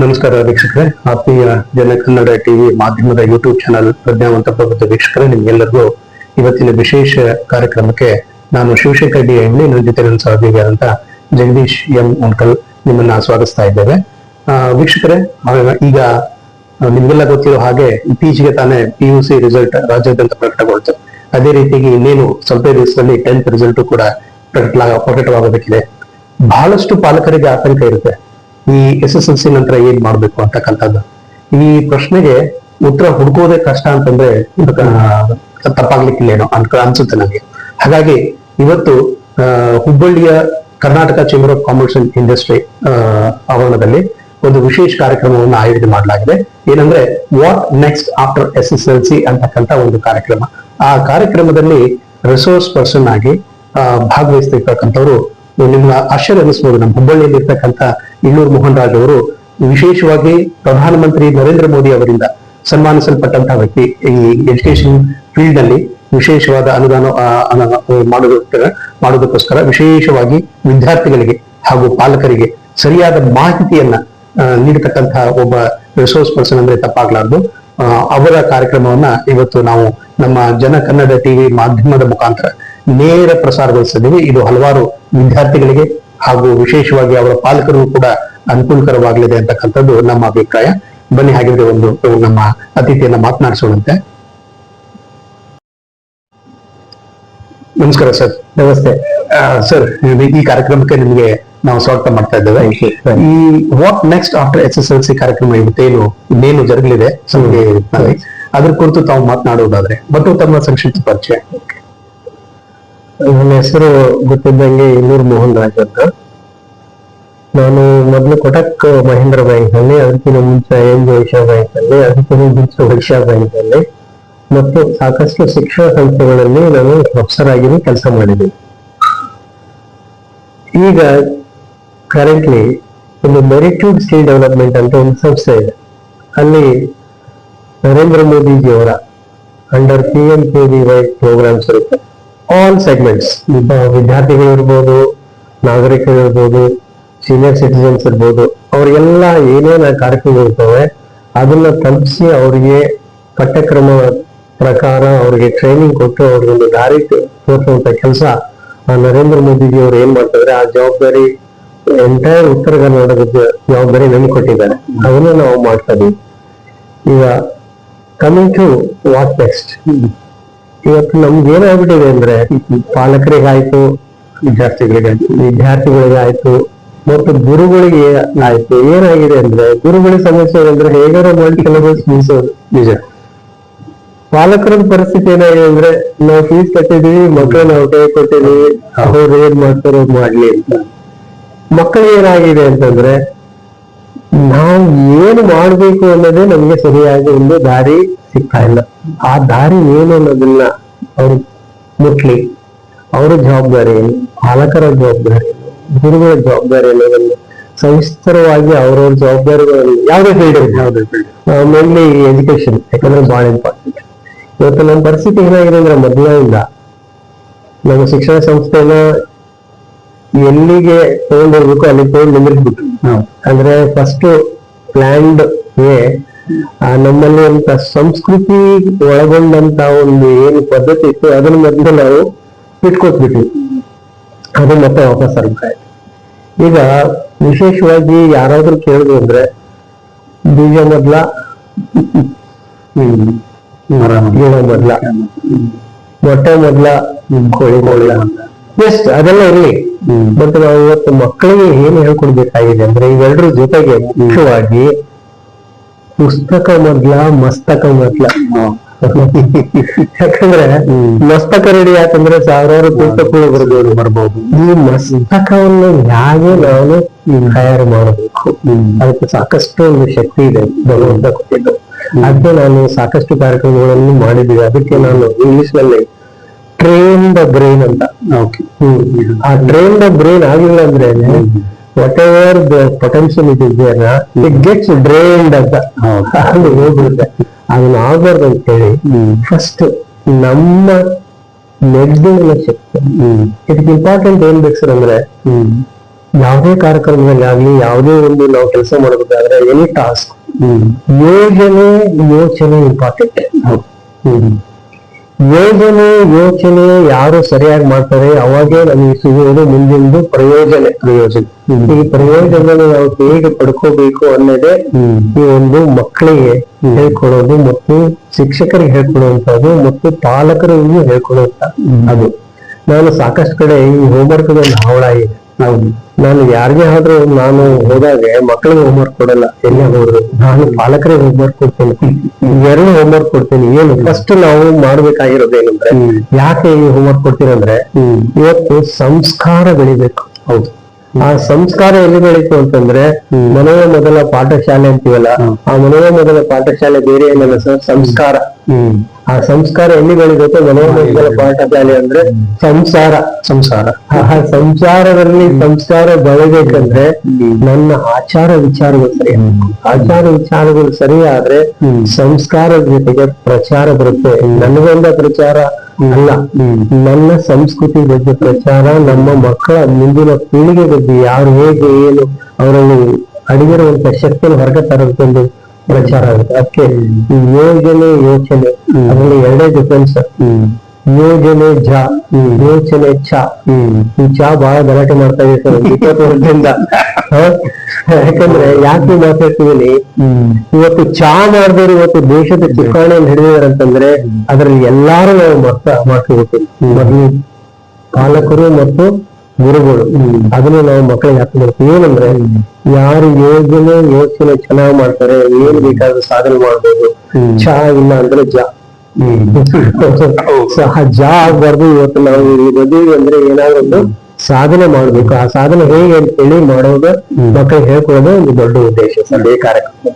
ನಮಸ್ಕಾರ ವೀಕ್ಷಕರೇ, ಆತ್ಮೀಯ ಜನ ಕನ್ನಡ ಟಿವಿ ಮಾಧ್ಯಮದ ಯೂಟ್ಯೂಬ್ ಚಾನಲ್ ಪ್ರಜ್ಞಾವಂತ ಪ್ರಬುದ್ಧ ವೀಕ್ಷಕರೇ, ನಿಮ್ಗೆಲ್ಲರಿಗೂ ಇವತ್ತಿನ ವಿಶೇಷ ಕಾರ್ಯಕ್ರಮಕ್ಕೆ ನಾನು ಶಿವಶೇಖರ್ ಡಿ ಎಂ ನನ್ನ ಜೊತೆ ನನ್ನ ಸಹೋದ್ಯೋಗಿಯಾದಂತ ಜಗದೀಶ್ ಎಂ ಉಣ್ಕಲ್ ನಿಮ್ಮನ್ನ ಸ್ವಾಗತಿಸ್ತಾ ಇದ್ದೇವೆ. ವೀಕ್ಷಕರೇ, ಈಗ ನಿಮ್ಗೆಲ್ಲ ಗೊತ್ತಿರೋ ಹಾಗೆ ಇತ್ತೀಚೆಗೆ ತಾನೇ PUC ರಿಸಲ್ಟ್ ರಾಜ್ಯಾದ್ಯಂತ ಪ್ರಕಟಗೊಳ್ತು. ಅದೇ ರೀತಿಯಾಗಿ ಇನ್ನೇನು ಸ್ವಲ್ಪ ದಿವಸದಲ್ಲಿ 10th ರಿಸಲ್ಟ್ ಕೂಡ ಪ್ರಕಟವಾಗಬೇಕಿದೆ. ಬಹಳಷ್ಟು ಪಾಲಕರಿಗೆ ಆತಂಕ ಇರುತ್ತೆ, ಈ SSLC ನಂತರ ಏನ್ ಮಾಡ್ಬೇಕು ಅಂತಕ್ಕಂಥದ್ದು. ಈ ಪ್ರಶ್ನೆಗೆ ಉತ್ತರ ಹುಡುಕೋದೇ ಕಷ್ಟ ಅಂತಂದ್ರೆ ತಪ್ಪಾಗ್ಲಿಕ್ಕಿಲ್ಲೇನೋ ಅನ್ಸುತ್ತೆ ನನಗೆ. ಹಾಗಾಗಿ ಇವತ್ತು ಹುಬ್ಬಳ್ಳಿಯ Karnataka chamber of commerce and industry ಆವರಣದಲ್ಲಿ ಒಂದು ವಿಶೇಷ ಕಾರ್ಯಕ್ರಮವನ್ನು ಆಯೋಜನೆ ಮಾಡಲಾಗಿದೆ. ಏನಂದ್ರೆ ವಾಟ್ ನೆಕ್ಸ್ಟ್ ಆಫ್ಟರ್ SSLC ಅಂತಕ್ಕಂಥ ಒಂದು ಕಾರ್ಯಕ್ರಮ. ಆ ಕಾರ್ಯಕ್ರಮದಲ್ಲಿ ರಿಸೋರ್ಸ್ ಪರ್ಸನ್ ಆಗಿ ಭಾಗವಹಿಸ್ತಿರ್ತಕ್ಕಂಥವ್ರು ನಿಮ್ಗೆ ಆಶ್ಚರ್ಯ ಅನಿಸ್ಬೋದು. ನಮ್ಮ ಹುಬ್ಬಳ್ಳಿಯಲ್ಲಿ ಇರ್ತಕ್ಕಂಥ ಇಳ್ಳೂರು ಮೋಹನ್ ರಾಜ್ ಅವರು ವಿಶೇಷವಾಗಿ ಪ್ರಧಾನಮಂತ್ರಿ ನರೇಂದ್ರ ಮೋದಿ ಅವರಿಂದ ಸನ್ಮಾನಿಸಲ್ಪಟ್ಟಂತಹ ವ್ಯಕ್ತಿ. ಈ ಎಜುಕೇಶನ್ ಫೀಲ್ಡ್ ನಲ್ಲಿ ವಿಶೇಷವಾದ ಅನುದಾನ ಮಾಡೋದಕ್ಕೋಸ್ಕರ ವಿಶೇಷವಾಗಿ ವಿದ್ಯಾರ್ಥಿಗಳಿಗೆ ಹಾಗೂ ಪಾಲಕರಿಗೆ ಸರಿಯಾದ ಮಾಹಿತಿಯನ್ನ ನೀಡತಕ್ಕಂತಹ ಒಬ್ಬ ರಿಸೋರ್ಸ್ ಪರ್ಸನ್ ಅಂದ್ರೆ ತಪ್ಪಾಗ್ಲಾರ್ದು. ಅವರ ಕಾರ್ಯಕ್ರಮವನ್ನ ಇವತ್ತು ನಾವು ನಮ್ಮ ಜನ ಕನ್ನಡ ಟಿವಿ ಮಾಧ್ಯಮದ ಮುಖಾಂತರ ನೇರ ಪ್ರಸಾರಗೊಳಿಸಿದ್ದೀವಿ. ಇದು ಹಲವಾರು ವಿದ್ಯಾರ್ಥಿಗಳಿಗೆ ಹಾಗೂ ವಿಶೇಷವಾಗಿ ಅವರ ಪಾಲಕರಿಗೂ ಕೂಡ ಅನುಕೂಲಕರವಾಗಲಿದೆ ಅಂತಕ್ಕಂಥದ್ದು ನಮ್ಮ ಅಭಿಪ್ರಾಯ. ಬನ್ನಿ ಹಾಗಿದ್ರೆ ಒಂದು ನಮ್ಮ ಅತಿಥಿಯನ್ನ ಮಾತನಾಡಿಸೋಣಂತೆ. ನಮಸ್ಕಾರ ಸರ್. ನಮಸ್ತೆ ಸರ್, ಈ ಕಾರ್ಯಕ್ರಮಕ್ಕೆ ನಿಮಗೆ ನಾವು ಸ್ವಾಗತ ಮಾಡ್ತಾ ಇದ್ದೇವೆ. ಈ ವಾಟ್ ನೆಕ್ಸ್ಟ್ ಆಫ್ಟರ್ SSLC ಕಾರ್ಯಕ್ರಮ ಇವತ್ತೇನು ಇನ್ನೇನು ಜರುಗಲಿದೆ ಅದ್ರ ಕುರಿತು ತಾವು ಮಾತನಾಡುವುದಾದ್ರೆ ಮತ್ತು ತಮ್ಮ ಸಂಕ್ಷಿಪ್ತ ಪರಿಚಯ. ನನ್ನ ಹೆಸರು ಗೊತ್ತಿದ್ದಂಗೆ ಇಳ್ಳೂರು ಮೋಹನ್ ರಾಜ್ ಅಂತ. ನಾನು ಮೊದಲು ಕೊಟಕ್ ಮಹೇಂದ್ರ ಬ್ಯಾಂಕ್ ನಲ್ಲಿ, ಅದಕ್ಕಿಂತ ಮುಂಚೆ ವೈಶ್ಯ ಬ್ಯಾಂಕ್ ಅಲ್ಲಿ, ಅದಕ್ಕಿಂತ ಮುಂಚೆ ವೈಶ್ಯ ಬ್ಯಾಂಕ್ ಅಲ್ಲಿ ಮತ್ತು ಸಾಕಷ್ಟು ಶಿಕ್ಷಣ ಸಂಸ್ಥೆಗಳಲ್ಲಿ ನಾನು ಪ್ರೊಫೆಸರ್ ಆಗಿ ಕೆಲಸ ಮಾಡಿದ್ದೀನಿ. ಈಗ ಕರೆಂಟ್ಲಿ ಒಂದು ಮೆರಿಟ್ಯೂಡ್ ಸ್ಕಿಲ್ ಡೆವಲಪ್ಮೆಂಟ್ ಅಂತ ಒಂದು ಸಂಸ್ಥೆ ಇದೆ. ಅಲ್ಲಿ ನರೇಂದ್ರ ಮೋದಿಜಿಯವರ ಅಂಡರ್ PMKVY ಪ್ರೋಗ್ರಾಮ್ಸ್ ಇರುತ್ತೆ. ಆಲ್ ಸೆಗ್ಮೆಂಟ್ಸ್, ವಿದ್ಯಾರ್ಥಿಗಳು ಇರ್ಬೋದು, ನಾಗರಿಕರು ಇರ್ಬೋದು, ಸೀನಿಯರ್ ಸಿಟಿಜನ್ಸ್ ಇರ್ಬೋದು, ಅವ್ರಿಗೆಲ್ಲ ಏನೇನು ಕಾರ್ಯಕ್ರಮ ಇರ್ತವೆ ಅದನ್ನ ತಲುಪಿಸಿ ಅವರಿಗೆ ಪಠ್ಯಕ್ರಮ ಪ್ರಕಾರ ಅವರಿಗೆ ಟ್ರೈನಿಂಗ್ ಕೊಟ್ಟು ಅವ್ರಿಗೊಂದು ದಾರಿ ತೋರಿಸುವಂತ ಕೆಲಸ ಆ ನರೇಂದ್ರ ಮೋದಿಜಿ ಅವರು ಏನ್ ಮಾಡ್ತಿದ್ರೆ ಆ ಜವಾಬ್ದಾರಿ ಎಂಟೈರ್ ಉತ್ತರ ಕರ್ನಾಟಕದ ಜವಾಬ್ದಾರಿ ನಮ್ಗೆ ಕೊಟ್ಟಿದ್ದಾರೆ. ಅದನ್ನು ನಾವು ಮಾಡ್ತಾ ಇದೀವಿ. ಈಗ ಕಮಿಂಗ್ ಟು ವಾಟ್ ನೆಕ್ಸ್ಟ್, ಇವತ್ತು ನಮ್ಗೆ ಏನಾಗ್ಬಿಟ್ಟಿದೆ ಅಂದ್ರೆ ಪಾಲಕರಿಗಾಯ್ತು, ವಿದ್ಯಾರ್ಥಿಗಳಿಗಾಯ್ತು ಮತ್ತು ಗುರುಗಳಿಗೆ ಆಯ್ತು, ಏನಾಗಿದೆ ಅಂದ್ರೆ ಗುರುಗಳಿಗೆ ಸಮಸ್ಯೆ ಅಂದ್ರೆ ಹೇಗಾರ ಮಾಡಿ ಸಿಲೆಬಸ್ ಮುಗಿಸೋದು ನಿಜ. ಪಾಲಕರ ಪರಿಸ್ಥಿತಿ ಏನಾಗಿದೆ ಅಂದ್ರೆ ನಾವು ಫೀಸ್ ಕಟ್ಟಿದೀವಿ, ಮಕ್ಕಳು ನಾವು ಕೈ ಕೊಟ್ಟಿದೀವಿ, ಅವ್ರು ಏನ್ ಮಾಡ್ತಾರೋ ಮಾಡ್ಲಿ ಅಂತ. ಮಕ್ಕಳಿಗೆ ಏನಾಗಿದೆ ಅಂತಂದ್ರೆ ನಾವು ಏನು ಮಾಡ್ಬೇಕು ಅನ್ನೋದೇ ನಮ್ಗೆ ಸರಿಯಾಗಿ ಒಂದು ದಾರಿ ಸಿಗ್ತಾ ಇಲ್ಲ. ಆ ದಾರಿ ಏನು ಅನ್ನೋದನ್ನ ಅವ್ರು ಮುಟ್ಲಿ, ಅವರ ಜವಾಬ್ದಾರಿ ಏನು, ಪಾಲಕರ ಜವಾಬ್ದಾರಿ ಏನು, ಗುರುಗಳ ಜವಾಬ್ದಾರಿ ಅನ್ನೋದನ್ನು ಸವಿಸ್ತರವಾಗಿ ಅವ್ರವ್ರ ಜವಾಬ್ದಾರಿಗಳಲ್ಲಿ ಯಾವುದೇ ಫೀಲ್ಡ್ ಮೇನ್ಲಿ ಎಜುಕೇಶನ್, ಯಾಕಂದ್ರೆ ಬಹಳ ಇಂಪಾರ್ಟೆಂಟ್. ಇವತ್ತು ನಮ್ಮ ಪರಿಸ್ಥಿತಿ ಏನಾಗಿದೆ ಅಂದ್ರೆ ಮೊದಲಿನಿಂದ ನಮ್ಮ ಶಿಕ್ಷಣ ಸಂಸ್ಥೆನ ಎಲ್ಲಿಗೆ ತಗೊಂಡೋಗ್ಬೇಕು ಅಲ್ಲಿ ತಗೊಂಡು ನಿಂದಿರ್ಬಿಟ್ಟು, ಅಂದ್ರೆ ಫಸ್ಟ್ ಪ್ಲಾನ್ಡ್ ವೇ ನಮ್ಮಲ್ಲಿ ಅಂತ ಸಂಸ್ಕೃತಿ ಒಳಗೊಂಡಂತ ಒಂದು ಏನು ಪದ್ಧತಿ ಇತ್ತು ಅದನ್ನ ಮೊದಲು ನಾವು ಬಿಟ್ಕೊಟ್ಬಿಟ್ವಿ. ಅದು ಮತ್ತೆ ವಾಪಸ್ ಆಗ್ತಾ ಇದೆ. ಈಗ ವಿಶೇಷವಾಗಿ ಯಾರಾದ್ರೂ ಕೇಳಿದ್ರು ಅಂದ್ರೆ ಬೀಜ ಮೊದ್ಲ, ಗಿಡ ಮೊದ್ಲ, ಮೊಟ್ಟೆ ಮೊದ್ಲ, ಕೋಳಿ ಮೊದ್ಲ, ಜಸ್ಟ್ ಅದೆಲ್ಲ ಇರ್ಲಿ. ಬಟ್ ನಾವು ಇವತ್ತು ಮಕ್ಕಳಿಗೆ ಏನು ಹೇಳ್ಕೊಡ್ಬೇಕಾಗಿದೆ ಅಂದ್ರೆ ಇವೆರಡರ ಜೊತೆಗೆ ಮುಖ್ಯವಾಗಿ ಪುಸ್ತಕ ಮೊದ್ಲ, ಮಸ್ತಕ ಮೊದ್ಲ. ಯಾಕಂದ್ರೆ ಮಸ್ತಕ ರೆಡಿ ಯಾಕಂದ್ರೆ ಸಾವಿರಾರು ಪುಸ್ತಕಗಳು ಬರ್ಬೋದು. ಈ ಮಸ್ತಕವನ್ನು ಹೇಗೆ ನಾನು ತಯಾರು ಮಾಡಬೇಕು, ಅದಕ್ಕೆ ಸಾಕಷ್ಟು ಒಂದು ಶಕ್ತಿ ಇದೆ ಭಗವಂತ ಕೊಟ್ಟಿದ್ದು. ಅದಕ್ಕೆ ನಾನು ಸಾಕಷ್ಟು ಕಾರ್ಯಕ್ರಮಗಳನ್ನು ಮಾಡಿದ್ದೀವಿ. ಅದಕ್ಕೆ ನಾನು ಇಂಗ್ಲಿಷ್ ನಲ್ಲಿ ಟ್ರೈನ್ ದ ಬ್ರೈನ್ ಅಂತ. ಆ ಟ್ರೈನ್ ದ ಬ್ರೈನ್ ಆಗಿಲ್ಲ ಅಂದ್ರೆ whatever the potential it is there, it gets drained ಅಂತ ಅದು ಹೋಗ್ಬಿಡುತ್ತೆ. ಅದನ್ನ ಆಗ್ಬಾರ್ದು ಅಂತ ಹೇಳಿ ಫಸ್ಟ್ ನಮ್ಮ ಮೆದುಳಿನ ಶಕ್ತಿ ಇದಕ್ಕೆ ಇಂಪಾರ್ಟೆಂಟ್ ಏನ್ ಬೇಕು ಸರ್ ಅಂದ್ರೆ ಯಾವುದೇ ಕಾರ್ಯಕ್ರಮದಲ್ಲಿ ಆಗ್ಲಿ, ಯಾವುದೇ ಒಂದು ನಾವು ಕೆಲಸ ಮಾಡಬೇಕಾದ್ರೆ ಎನಿ ಟಾಸ್ಕ್ ಯೋಚನೆ ಇಂಪಾರ್ಟೆಂಟ್. ಯೋಚನೆ ಯಾರು ಸರಿಯಾಗಿ ಮಾಡ್ತಾರೆ ಅವಾಗೇ ನಮಗೆ ಸಿಗುವುದು ಮುಂದಿಂದು ಪ್ರಯೋಜನ. ಈ ಪ್ರಯೋಜನ ನಾವು ಹೇಗೆ ಪಡ್ಕೋಬೇಕು ಅನ್ನೋದೇ ಈ ಒಂದು ಮಕ್ಕಳಿಗೆ ಹೇಳ್ಕೊಡೋದು ಮತ್ತು ಶಿಕ್ಷಕರಿಗೆ ಹೇಳ್ಕೊಡುವಂತದ್ದು ಮತ್ತು ಪಾಲಕರಿಗೂ ಹೇಳ್ಕೊಡುವಂತ. ಅದು ನಾನು ಸಾಕಷ್ಟು ಕಡೆ ಈ ಹೋಮ್ವರ್ಕ್ ಒಂದು ಹಾವಳ ಇದೆ. ನಾನು ಯಾರಿಗೆ ಆದ್ರೂ ನಾನು ಹೋದಾಗ ಮಕ್ಕಳಿಗೆ ಹೋಮ್ವರ್ಕ್ ಕೊಡಲ್ಲ. ಎಲ್ಲ ಹೋದ್ರು ನಾನು ಪಾಲಕರಿಗೆ ಹೋಮ್ವರ್ಕ್ ಕೊಡ್ತೇನೆ, ಎರಡು ಹೋಮ್ವರ್ಕ್ ಕೊಡ್ತೇನೆ. ಏನು ಫಸ್ಟ್ ನಾವು ಮಾಡ್ಬೇಕಾಗಿರೋದೇನಂದ್ರೆ, ಯಾಕೆ ಈ ಹೋಮ್ವರ್ಕ್ ಕೊಡ್ತೀರಂದ್ರೆ ಇವತ್ತು ಸಂಸ್ಕಾರ ಬೆಳಿಬೇಕು. ಹೌದು, ಆ ಸಂಸ್ಕಾರ ಎಲ್ಲಿ ಬೆಳೀತು ಅಂತಂದ್ರೆ ಮನೆಯ ಮೊದಲ ಪಾಠಶಾಲೆ ಅಂತೀವಲ್ಲ, ಆ ಮನೆಯ ಮೊದಲ ಪಾಠಶಾಲೆ ಬೇರೆ ಏನಲ್ಲ ಸರ್, ಸಂಸ್ಕಾರ. ಆ ಸಂಸ್ಕಾರ ಎಲ್ಲಿ ಬೆಳಿಬೇಕು? ಮನೆಯ ಮೊದಲ ಪಾಠಶಾಲೆ ಅಂದ್ರೆ ಸಂಸಾರ. ಆ ಸಂಸಾರದಲ್ಲಿ ಸಂಸ್ಕಾರ ಬೆಳಿಬೇಕಂದ್ರೆ ನನ್ನ ಆಚಾರ ವಿಚಾರಗಳು ಸರಿ, ಆಚಾರ ವಿಚಾರಗಳು ಸರಿ ಆದ್ರೆ ಸಂಸ್ಕಾರದ ಜೊತೆಗೆ ಪ್ರಚಾರ ಬರುತ್ತೆ. ನನಗೊಂದ ಪ್ರಚಾರ ಅಲ್ಲ, ನನ್ನ ಸಂಸ್ಕೃತಿ ಬಗ್ಗೆ ಪ್ರಚಾರ, ನಮ್ಮ ಮಕ್ಕಳ ಮುಂದಿನ ಪೀಳಿಗೆ ಬಗ್ಗೆ ಯಾರು ಹೇಗೆ ಏನು ಅವರಲ್ಲಿ ಅಡಿಗಿರುವಂತ ಶಕ್ತಿಯನ್ನು ಹೊರಗೆ ತರೋದಕ್ಕೊಂದು ಪ್ರಚಾರ ಆಗುತ್ತೆ. ಅದಕ್ಕೆ ಯೋಚನೆ ಅದರಲ್ಲಿ ಎರಡೇ ಡಿಫ್ರೆನ್ಸ್. ಯೋಜನೆ ಯೋಚನೆ ಈ ಚಾ ಬಹಳ ಗಲಾಟೆ ಮಾಡ್ತಾ ಇದೆ ಸರ್ 20 ವರ್ಷದಿಂದ. ಯಾಕಂದ್ರೆ ಯಾಕೆ ಮಾತಾಡ್ತೀವಿ, ಇವತ್ತು ಚಾ ಮಾಡಿದವರು ಇವತ್ತು ದೇಶದ ಚುಕ್ಕಾಣಿಯನ್ನು ಹಿಡಿದಿದ್ದಾರೆ ಅಂತಂದ್ರೆ ಅದ್ರಲ್ಲಿ ಎಲ್ಲಾರು ನಾವು ಮಾಡ್ಕೋಬೇಕು. ಮೊದಲು ಪಾಲಕರು ಮತ್ತು ಗುರುಗಳು ಅದನ್ನು ನಾವು ಮಕ್ಕಳಿಗೆ ಹಾಕಬೇಕು. ಏನಂದ್ರೆ ಯಾರು ಯೋಚನೆ ಚೆನ್ನಾಗಿ ಮಾಡ್ತಾರೆ, ಏನ್ ಬೇಕಾದ್ರೂ ಸಾಧನೆ ಮಾಡ್ಬೋದು. ಚಾ ಇಲ್ಲ ಅಂದ್ರೆ ಜಾ ಆಗ್ಬಾರ್ದು. ಇವತ್ತು ನಾವು ಮದುವೆ ಅಂದ್ರೆ ಏನಾದ್ರು ಒಂದು ಸಾಧನೆ ಮಾಡ್ಬೇಕು. ಆ ಸಾಧನೆ ಹೇಗೆ ಅಂತ ಹೇಳಿ ಮಾಡೋದು ಮಕ್ಕಳಿಗೆ ಹೇಳ್ಕೊಳ್ಳೋದು ಒಂದು ದೊಡ್ಡ ಉದ್ದೇಶ ಸರ್ ಈ ಕಾರ್ಯಕ್ರಮ.